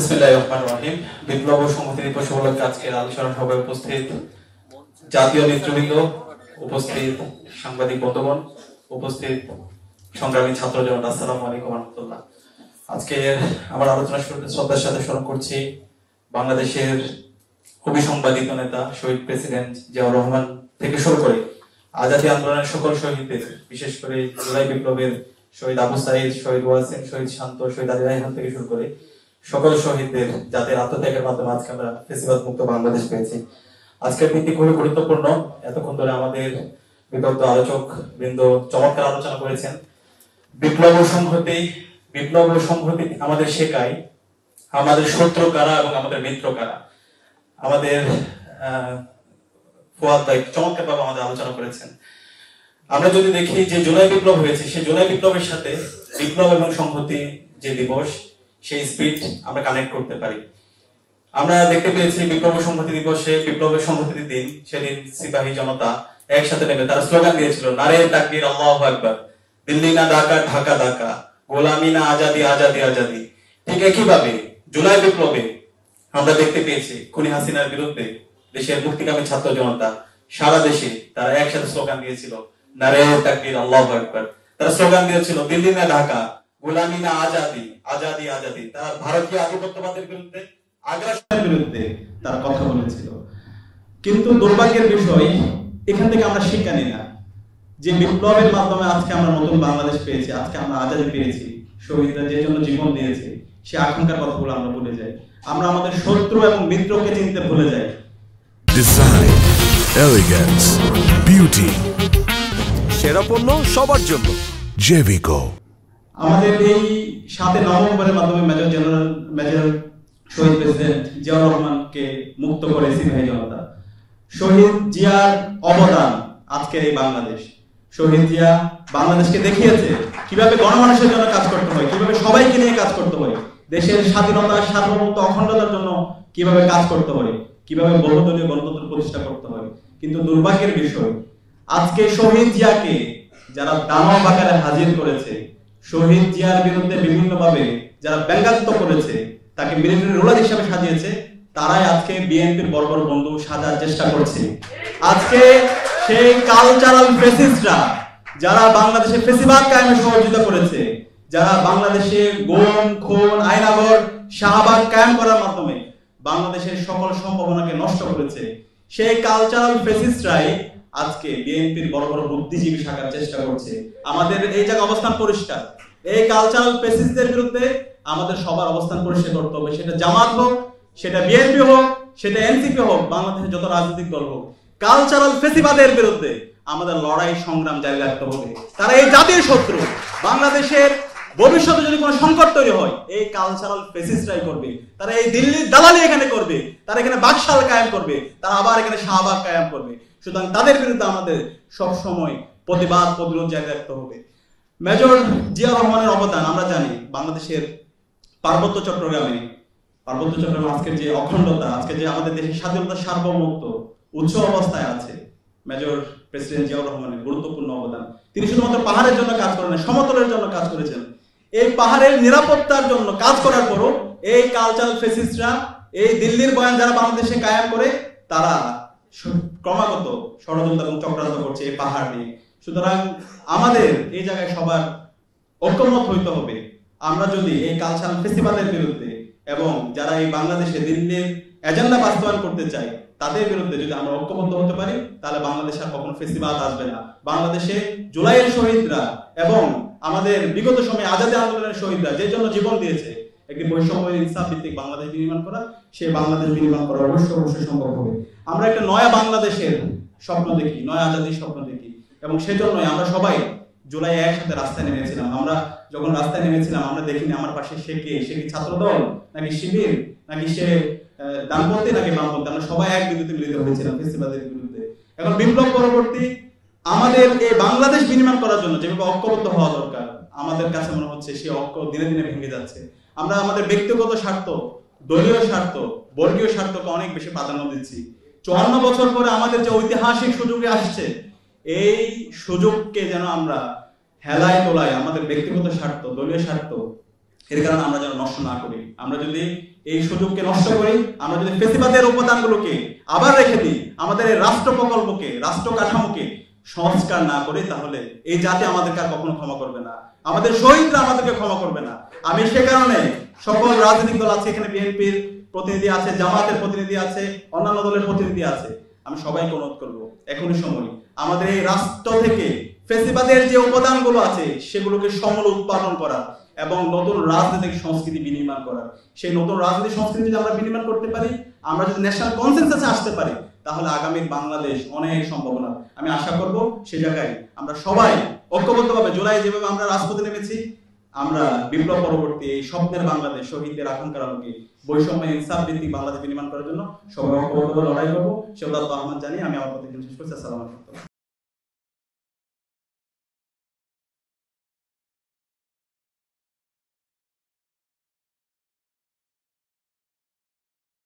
বিসমিল্লাহির রহমানির রহিম। বিপ্লব ও সংহতি দিবস উপলক্ষে আজকের আলোচনা সভায় উপস্থিত জাতীয় নেতৃবৃন্দ, উপস্থিত সাংবাদিক বন্ধুগণ, উপস্থিত সংগ্রামী ছাত্র জনতা, আসসালামু আলাইকুম ওয়া রাহমাতুল্লাহ। আজকে আমার আলোচনা শুরুতে শ্রদ্ধার সাথে স্মরণ করছি বাংলাদেশের অবিসংবাদিত নেতা শহীদ প্রেসিডেন্ট জিয়াউর রহমান থেকে শুরু করে আজাদী আন্দোলনের সকল শহীদদের, বিশেষ করে জুলাই বিপ্লবের শহীদ আবু সাইদ, শহীদ ওয়াসিম, শহীদ শান্ত, শহীদ আলী রায়হান থেকে শুরু করে সকল শহীদদের, যাদের আত্মত্যাগের মাধ্যমে আজকে আমরা ফ্যাসিবাদ মুক্ত বাংলাদেশ পেয়েছি। আজকের দিনটি খুবই গুরুত্বপূর্ণ। এতক্ষণ ধরে আমাদের বিদগ্ধ আলোচক বৃন্দ চমৎকার আলোচনা করেছেন। বিপ্লব ও সংহতি আমাদের শেখায় আমাদের শত্রু কারা এবং আমাদের মিত্র কারা। আমাদের ফুয়াদ ভাই চমৎকার ভাবে আমাদের আলোচনা করেছেন। আমরা যদি দেখি যে জুলাই বিপ্লব হয়েছে, সেই জুলাই বিপ্লবের সাথে বিপ্লব এবং সংহতি যে দিবস, সেই স্পিরিট আমরা কানেক্ট করতে পারি। আমরা দেখতে পেয়েছি বিপ্লব ও সংহতি দিবসে, বিপ্লবের সংহতির দিন, সেদিন সিপাহী জনতা একসাথে নেমে তারা স্লোগান দিয়েছিল, নারে তাকবীর, আল্লাহু আকবার, দিল্লি না ঢাকা, ঢাকা ঢাকা, গোলামি না আজাদি, আজাদি আজাদি। ঠিক একইভাবে জুলাই বিপ্লবে আমরা দেখতে পেয়েছি খুনি হাসিনার বিরুদ্ধে দেশের মুক্তিকামী ছাত্র জনতা সারা দেশে তারা একসাথে স্লোগান দিয়েছিল, নারে তাকবীর, আল্লাহু আকবার। তারা স্লোগান দিয়েছিল, দিল্লি না ঢাকা, গোলামি না আজাদি, আজাদি আজাদি। তারা ভারতীয় আধিপত্যবাদের বিরুদ্ধে, আগ্রাসনের বিরুদ্ধে তারা কথা বলেছিল। কিন্তু দুর্ভাগ্যের বিষয়, এখান থেকে আমরা শিক্ষা নিই না যে বিপ্লবের মাধ্যমে আজকে আমরা নতুন বাংলাদেশ পেয়েছি, আজকে আমরা আজাদি পেয়েছি, শহীদরা যে জন্য জীবন দিয়েছে, সে আকাঙ্ক্ষার কথাগুলো আমরা ভুলে যাই। আমরা আমাদের শত্রু এবং মিত্রকে চিনতে ভুলে যাই। ডিজাইন, এলিগেন্স, বিউটি, সেরা পণ্য সবার জন্য জেভিকো। আমাদের এই 7 নভেম্বরের মাধ্যমে মেজর শহীদ প্রেসিডেন্ট জিয়াউর রহমানকে মুক্ত করে সিপাহী জনতা। শহীদ জিয়ার অবদান আজকের এই বাংলাদেশ। শহীদ জিয়া বাংলাদেশকে দেখিয়েছে কিভাবে গণমানুষের জন্য কাজ করতে হয়, কিভাবে সবাইকে নিয়ে কাজ করতে হয়, দেশের স্বাধীনতা, সার্বভৌমত্ব, অখণ্ডতার জন্য কিভাবে কাজ করতে হয়, কিভাবে বহুদলীয় গণতন্ত্র প্রতিষ্ঠা করতে হয়। কিন্তু দুর্ভাগ্যের বিষয়, আজকে শহীদ জিয়াকে যারা দানব আকারে হাজির করেছে, শহীদ জিয়ার বিরুদ্ধে বিভিন্নভাবে যারা ব্যঙ্গাত্মক করেছে, তাকে মিলিটারি রুলার হিসেবে সাজিয়েছে, তারাই আজকে বিএনপির বড় বড় বন্ধু সাজার চেষ্টা করছে। আজকে সেই কালচারাল ফ্যাসিস্টরা যারা বাংলাদেশে ফ্যাসিবাদ কায়েমে সহযোগিতা করেছে, যারা বাংলাদেশে গুম, খুন, আইনাগর, শাহবাগ কায়েম করার মাধ্যমে বাংলাদেশের সকল সম্ভাবনাকে নষ্ট করেছে, সেই কালচারাল ফ্যাসিস্টরাই আজকে বিএনপির বড় বড় বুদ্ধিজীবী শাখার চেষ্টা করছে। আমাদের এই জায়গা অবস্থান পরিষ্কার, এই কালচারাল ফ্যাসিস্টদের বিরুদ্ধে আমাদের সবার অবস্থান পরিষ্কার করতে হবে। সেটা জামাত হোক, সেটা বিএনপি হোক, সেটা এনসিপি হোক, বাংলাদেশের যত রাজনৈতিক দল হোক, কালচারাল ফ্যাসিবাদের বিরুদ্ধে আমাদের লড়াই সংগ্রাম জারি রাখতে হবে। তারা এই জাতীয় শত্রু। বাংলাদেশের ভবিষ্যতে যদি কোনো সংকট তৈরি হয়, এই কালচারাল ফ্যাসিস্টরাই করবে। তারা এই দিল্লির দালালি এখানে করবে, তারা এখানে বাকশাল কায়েম করবে, তারা আবার এখানে শাহবাগ কায়েম করবে। সুতরাং তাদের বিরুদ্ধে আমাদের সব সময় প্রতিবাদ, প্রতিরোধ জারি রাখতে হবে। মেজর জিয়াউর রহমানের অবদান আমরা জানি। বাংলাদেশের পার্বত্য চট্টগ্রামে আজকের যে অখণ্ডতা, আজকে যে আমাদের দেশের স্বাধীনতা, সার্বভৌমত্ব উচ্চ অবস্থায় আছে, মেজর প্রেসিডেন্ট জিয়াউর রহমানের গুরুত্বপূর্ণ অবদান। তিনি শুধুমাত্র পাহাড়ের জন্য কাজ করেন না, সমতলের জন্য কাজ করেছেন। এই পাহাড়ের নিরাপত্তার জন্য কাজ করার পরও এই কালচারাল ফ্যাসিস্টরা, এই দিল্লির বয়ান যারা বাংলাদেশে কায়েম করে, তারা ক্রমাগত ষড়যন্ত্র এবং চক্রান্ত করছে এই পাহাড় নিয়ে। সুতরাং আমাদের এই জায়গায় সবার ঐক্যমত হইতে হবে। আমরা যদি এই কালচারাল ফেস্টিভ্যালের বিরুদ্ধে এবং যারা এই বাংলাদেশে দিল্লির এজেন্ডা বাস্তবায়ন করতে চায়, তাদের বিরুদ্ধে যদি আমরা ঐক্যবদ্ধ হতে পারি, তাহলে বাংলাদেশে আর কখনো ফেস্টিভ্যাল আসবে না। বাংলাদেশে জুলাইয়ের শহীদরা এবং আমাদের বিগত সময়ে আজাদী আন্দোলনের শহীদরা যে জন্য জীবন দিয়েছে, একটি বৈষম্য ইনসাফ ভিত্তিক বাংলাদেশ বিনির্মাণ করা, সেই বাংলাদেশ বিনির্মাণ করা অবশ্যই সম্ভব হবে। আমরা একটা নয়া বাংলাদেশের স্বপ্ন দেখি, নয়া আজাদির স্বপ্ন দেখি, এবং সেজন্যই আমরা সবাই জুলাই একসাথে রাস্তায় নেমেছিলাম। আমরা যখন রাস্তায় নেমেছিলাম, আমরা দেখিনি আমার পাশে সে কি ছাত্রদল, নাকি শিবির, নাকি সে ডানপন্থী, নাকি বামপন্থী। আমরা সবাই এক বিন্দুতে মিলিত হয়েছিলাম ফেস্টিভ্যালের বিরুদ্ধে। এখন বিপ্লব পরবর্তী আমাদের এই বাংলাদেশ বিনির্মাণ করার জন্য যেভাবে ঐক্যবদ্ধ হওয়া দরকার, আমাদের কাছে মনে হচ্ছে সেই ঐক্য দিনে দিনে ভেঙে যাচ্ছে। আমরা আমাদের ব্যক্তিগত স্বার্থ, দলীয় স্বার্থ, বর্গীয় স্বার্থকে অনেক বেশি প্রাধান্য দিচ্ছি। 54 বছর পরে আমাদের যে ঐতিহাসিক সুযোগে আসছে, এই সুযোগকে যেন আমরা হেলায় তোলায় আমাদের ব্যক্তিগত স্বার্থ, দলীয় স্বার্থ এর কারণে আমরা যেন নষ্ট না করি। আমরা যদি এই সুযোগকে নষ্ট করি, আমরা যদি ফেসিবাদের উপাদানগুলোকে আবার রেখে দিই, আমাদের এই রাষ্ট্র প্রকল্পকে, রাষ্ট্র কাঠামোকে সংস্কার না করি, তাহলে এই জাতি আমাদেরকে আর কখনো ক্ষমা করবে না, আমাদের শহীদরা আমাদেরকে ক্ষমা করবে না। আমি সে কারণে সকল রাজনৈতিক দল আছে, এখানে বিএনপির প্রতিনিধি আছে, জামাতের প্রতিনিধি আছে, অন্যান্য দলের প্রতিনিধি আছে, আমি সবাইকে অনুরোধ করব এখনই সময় আমাদের এই রাষ্ট্র থেকে ফেসিবাদের যে উপাদানগুলো আছে সেগুলোকে সমূলে উৎপাদন করা এবং নতুন রাজনৈতিক সংস্কৃতি বিনির্মাণ করা। সেই নতুন রাজনৈতিক সংস্কৃতি যদি আমরা বিনির্মাণ করতে পারি, আমরা যদি ন্যাশনাল কনসেনসাসে আসতে পারি, তাহলে আগামীর বাংলাদেশ অনেক সম্ভাবনা। আমি আশা করব সেই জায়গায় আমরা সবাই ঐক্যবদ্ধভাবে, জুলাই যেভাবে আমরা রাজপথে নেমেছি, আমরা বিপ্লব পরবর্তী এই স্বপ্নের বাংলাদেশ, শহীদদের আকাঙ্ক্ষার আলোকে বৈষম্য ইনসাফ ভিত্তিক বাংলাদেশ বিনির্মাণ করার জন্য সবাই ঐক্যবদ্ধভাবে লড়াই করবো। সে আহ্বান জানিয়ে আমি আমার কথা শেষ করছি। আসসালামু আলাইকুম।